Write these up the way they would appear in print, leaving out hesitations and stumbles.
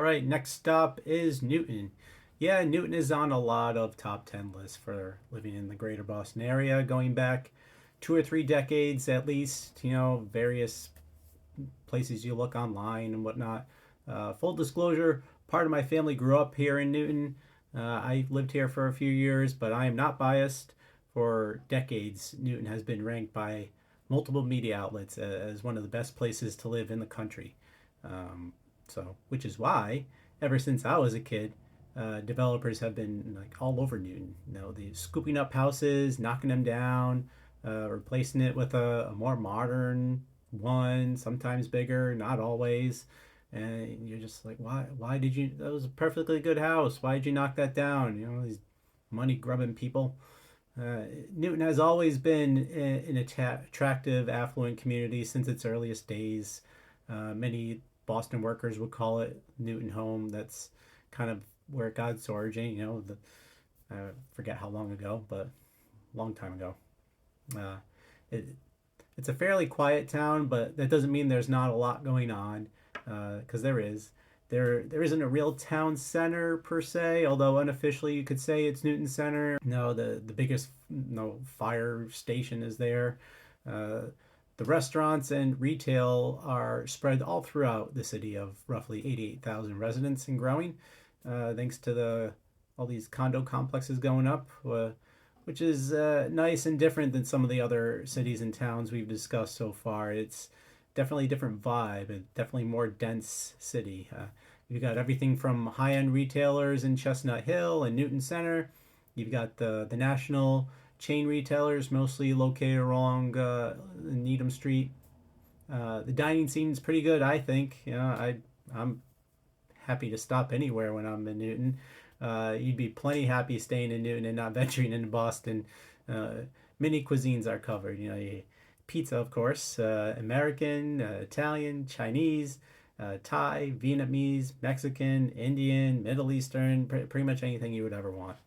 right, next stop is Newton. Yeah, Newton is on a lot of top 10 lists for living in the greater Boston area, going back 2 or 3 decades at least, various places you look online and whatnot. Full disclosure, part of my family grew up here in Newton. I lived here for a few years, but I am not biased. For decades, Newton has been ranked by multiple media outlets as one of the best places to live in the country. Um, which is why, ever since I was a kid, developers have been like all over Newton. They scooping up houses, knocking them down, replacing it with a more modern one, sometimes bigger, not always. And you're just like, why? Why did you? That was a perfectly good house. Why did you knock that down? These money grubbing people. Uh, Newton has always been an attractive, affluent community since its earliest days. Many Boston workers would call it Newton home. That's kind of where it got its origin. I forget how long ago, but a long time ago. Uh, it, it's a fairly quiet town, but that doesn't mean there's not a lot going on, because there is. There isn't a real town center per se, although unofficially you could say it's Newton Center. No, the biggest fire station is there. Uh, the restaurants and retail are spread all throughout the city of roughly 88,000 residents and growing, thanks to all these condo complexes going up, which is nice and different than some of the other cities and towns we've discussed so far. It's definitely a different vibe, and definitely more dense city. You've got everything from high-end retailers in Chestnut Hill and Newton Center. You've got the national chain retailers, mostly located along Needham Street. The dining scene is pretty good, I think. I'm happy to stop anywhere when I'm in Newton. You'd be plenty happy staying in Newton and not venturing into Boston. Many cuisines are covered. Pizza, of course, American, Italian, Chinese, Thai, Vietnamese, Mexican, Indian, Middle Eastern, pretty much anything you would ever want.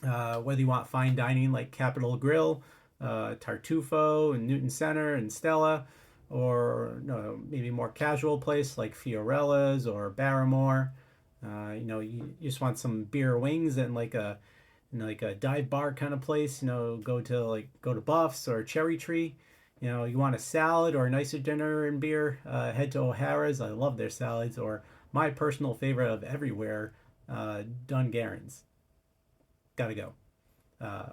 Whether you want fine dining like Capitol Grill, Tartufo, and Newton Center, and Stella, or maybe more casual place like Fiorella's or Barrymore. You just want some beer wings and like a dive bar kind of place. Go to Buffs or Cherry Tree. You want a salad or a nicer dinner and beer. Head to O'Hara's. I love their salads. Or my personal favorite of everywhere, Dungaren's. Gotta go.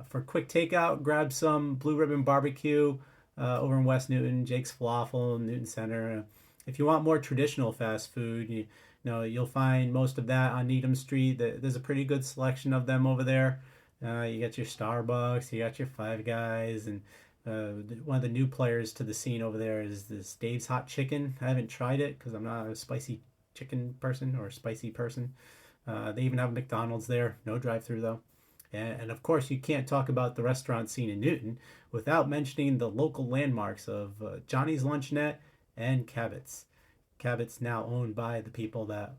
For quick takeout, grab some Blue Ribbon Barbecue over in West Newton, Jake's Falafel, Newton Center. If you want more traditional fast food, you'll find most of that on Needham Street. There's a pretty good selection of them over there. You got your Starbucks, you got your Five Guys, and one of the new players to the scene over there is this Dave's Hot Chicken. I haven't tried it because I'm not a spicy chicken person or a spicy person. They even have McDonald's there. No drive-through though. And of course, you can't talk about the restaurant scene in Newton without mentioning the local landmarks of Johnny's Luncheonette and Cabot's. Cabot's now owned by the people that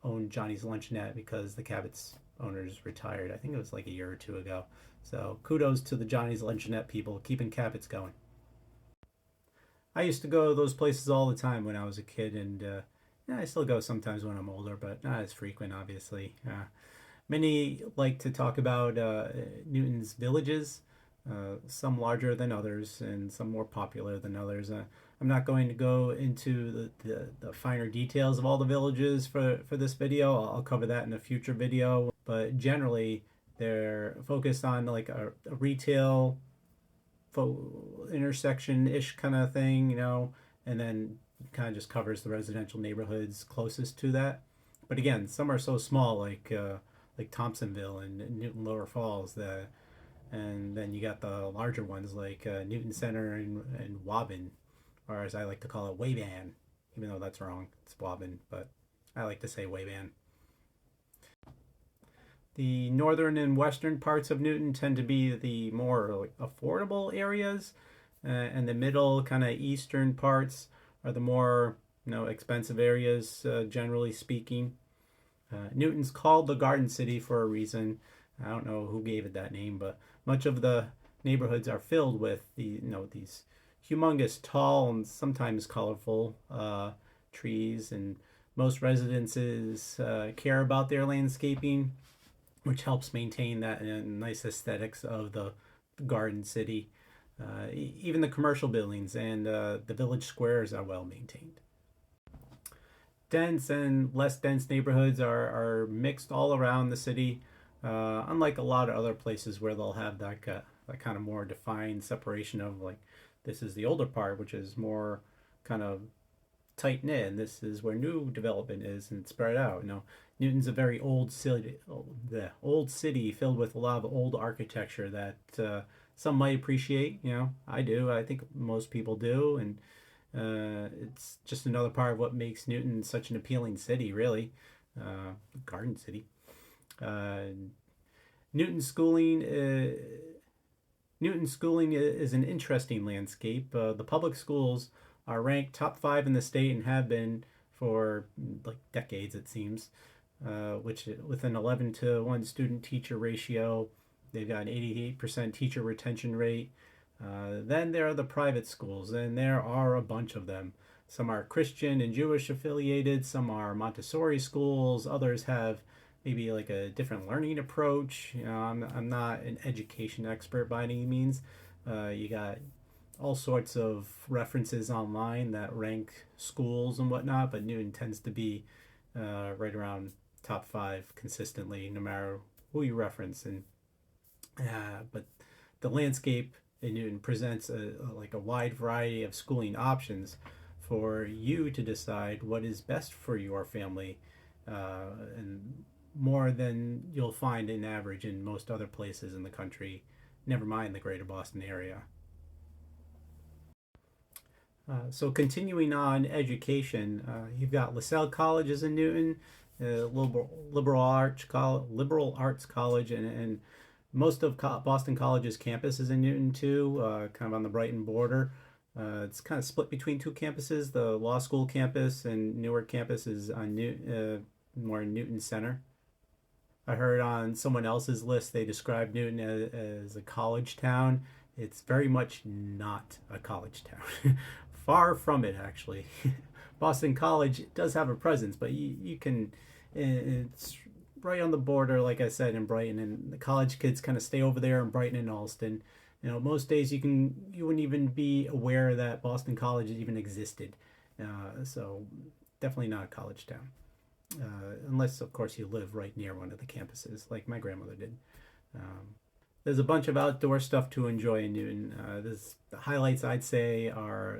own Johnny's Luncheonette because the Cabot's owners retired. I think it was like a year or two ago. So kudos to the Johnny's Luncheonette people keeping Cabot's going. I used to go to those places all the time when I was a kid, and yeah, I still go sometimes when I'm older, but not as frequent, obviously. Many like to talk about Newton's villages, some larger than others and some more popular than others. I'm not going to go into the finer details of all the villages for this video. I'll cover that in a future video. But generally, they're focused on like a retail intersection-ish kind of thing, and then kind of just covers the residential neighborhoods closest to that. But again, some are so small, like Thompsonville and Newton Lower Falls, and then you got the larger ones like Newton Center and Waban, or as I like to call it, Waban, even though that's wrong. It's Waban, but I like to say Waban. The northern and western parts of Newton tend to be the more affordable areas, and the middle kind of eastern parts are the more expensive areas, generally speaking. Newton's called the Garden City for a reason. I don't know who gave it that name, but much of the neighborhoods are filled with these humongous, tall, and sometimes colorful trees and Most residences care about their landscaping, which helps maintain that nice aesthetics of the garden city. Even the commercial buildings and the village squares are well maintained. Dense and less dense neighborhoods are mixed all around the city, unlike a lot of other places where they'll have that kind of more defined separation of like, this is the older part, which is more kind of tight knit, and this is where new development is and spread out. Newton's a very old city filled with a lot of old architecture that some might appreciate. I do. I think most people do, and it's just another part of what makes Newton such an appealing city, really. Garden city. Uh, Newton schooling. Newton schooling is an interesting landscape. The public schools are ranked top 5 in the state and have been for like decades, it seems. Which with an 11-to-1 student teacher ratio, they've got an 88% teacher retention rate. Then there are the private schools, and there are a bunch of them. Some are Christian and Jewish affiliated, some are Montessori schools, others have maybe like a different learning approach. I'm not an education expert by any means. You got all sorts of references online that rank schools and whatnot, but Newton tends to be right around top 5 consistently, no matter who you reference. And but the landscape in Newton presents a wide variety of schooling options for you to decide what is best for your family, and more than you'll find in average in most other places in the country, never mind the greater Boston area. So continuing on education, you've got LaSalle Colleges in Newton, liberal arts college, and most of Boston College's campus is in Newton too, kind of on the Brighton border. It's kind of split between 2 campuses. The law school campus and Newark campus is on more in Newton Center. I heard on someone else's list they described Newton as a college town. It's very much not a college town. Far from it, actually. Boston College does have a presence, but you can. It's right on the border, like I said, in Brighton, and the college kids kind of stay over there in Brighton and Allston. Most days you wouldn't even be aware that Boston College even existed. So definitely not a college town, unless of course you live right near one of the campuses, like my grandmother did. There's a bunch of outdoor stuff to enjoy in Newton. The highlights I'd say are,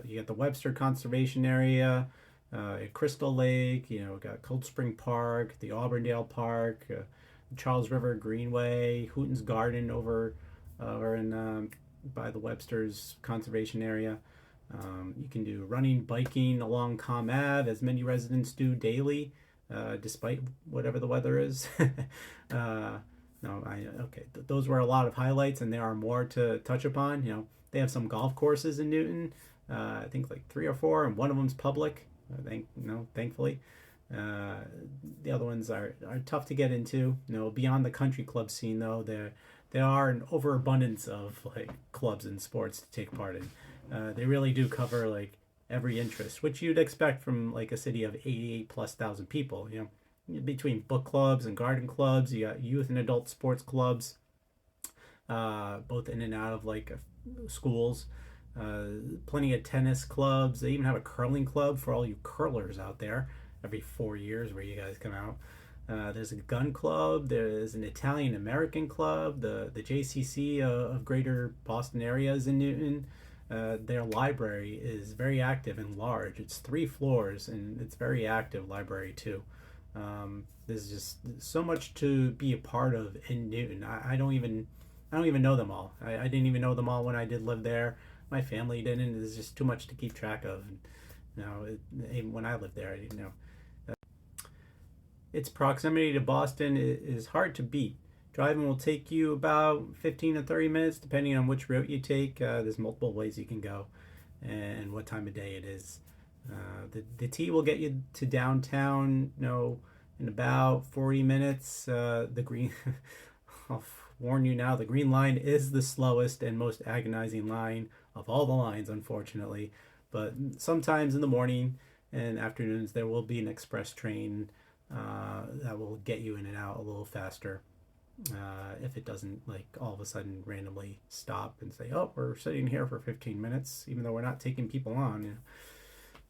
you got the Webster Conservation Area, Crystal Lake, got Cold Spring Park, the Auburndale Park, Charles River Greenway, Hooten's Garden over in by the Webster's Conservation Area. You can do running, biking along Com Ave, as many residents do daily, despite whatever the weather is. No, okay. Those were a lot of highlights, and there are more to touch upon. They have some golf courses in Newton. I think like 3 or 4, and one of them's public. Thankfully. The other ones are tough to get into. Beyond the country club scene, though, there are an overabundance of like clubs and sports to take part in. They really do cover like every interest, which you'd expect from like a city of 88,000+ people. Between book clubs and garden clubs, you got youth and adult sports clubs, both in and out of like schools. Plenty of tennis clubs. They even have a curling club for all you curlers out there. Every 4 years, where you guys come out. There's a gun club. There's an Italian American club. The JCC of Greater Boston area is in Newton. Their library is very active and large. It's 3 floors, and it's very active library too. There's just so much to be a part of in Newton. I don't even know them all. I didn't even know them all when I did live there. My family didn't. There's just too much to keep track of. Even when I lived there, I didn't know. Its proximity to Boston is hard to beat. Driving will take you about 15 to 30 minutes, depending on which route you take. There's multiple ways you can go, and what time of day it is. The T will get you to downtown, in about 40 minutes. The green, I'll warn you now, the green line is the slowest and most agonizing line of all the lines, unfortunately. But sometimes in the morning and afternoons there will be an express train that will get you in and out a little faster. If it doesn't like all of a sudden randomly stop and say, oh, we're sitting here for 15 minutes, even though we're not taking people on.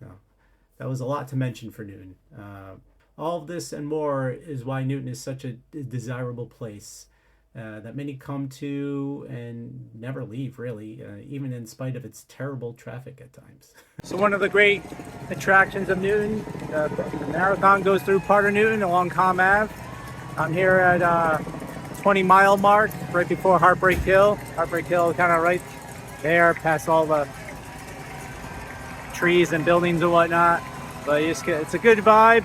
You know, that was a lot to mention for Newton. All of this and more is why Newton is such a desirable place that many come to and never leave, really, even in spite of its terrible traffic at times. So one of the great attractions of Newton, the marathon goes through part of Newton along Com Ave. I'm here at 20-mile mark, right before Heartbreak Hill. Heartbreak Hill kind of right there, past all the trees and buildings and whatnot. But it's a good vibe.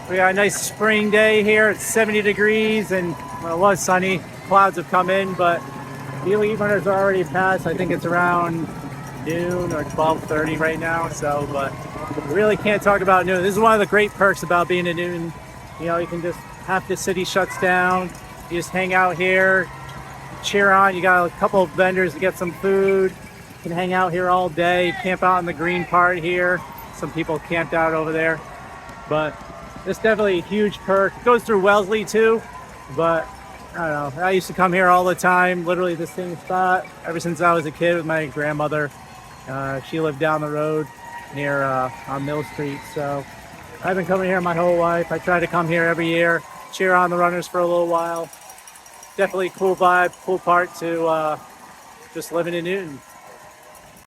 We got a nice spring day here. It's 70 degrees and well, it was sunny. Clouds have come in, but the elite runners are already past. I think it's around noon or 12:30 right now. So, but we really can't talk about Newton. This is one of the great perks about being in Newton. You know, you can just, half the city shuts down. You just hang out here, cheer on. You got a couple of vendors to get some food. You can hang out here all day, camp out in the green part here. Some people camped out over there, but it's definitely a huge perk. It goes through Wellesley too, but I don't know. I used to come here all the time, literally the same spot, ever since I was a kid with my grandmother. She lived down the road near on Mill Street, so I've been coming here my whole life. I try to come here every year, cheer on the runners for a little while. Definitely cool vibe, cool part to just living in Newton.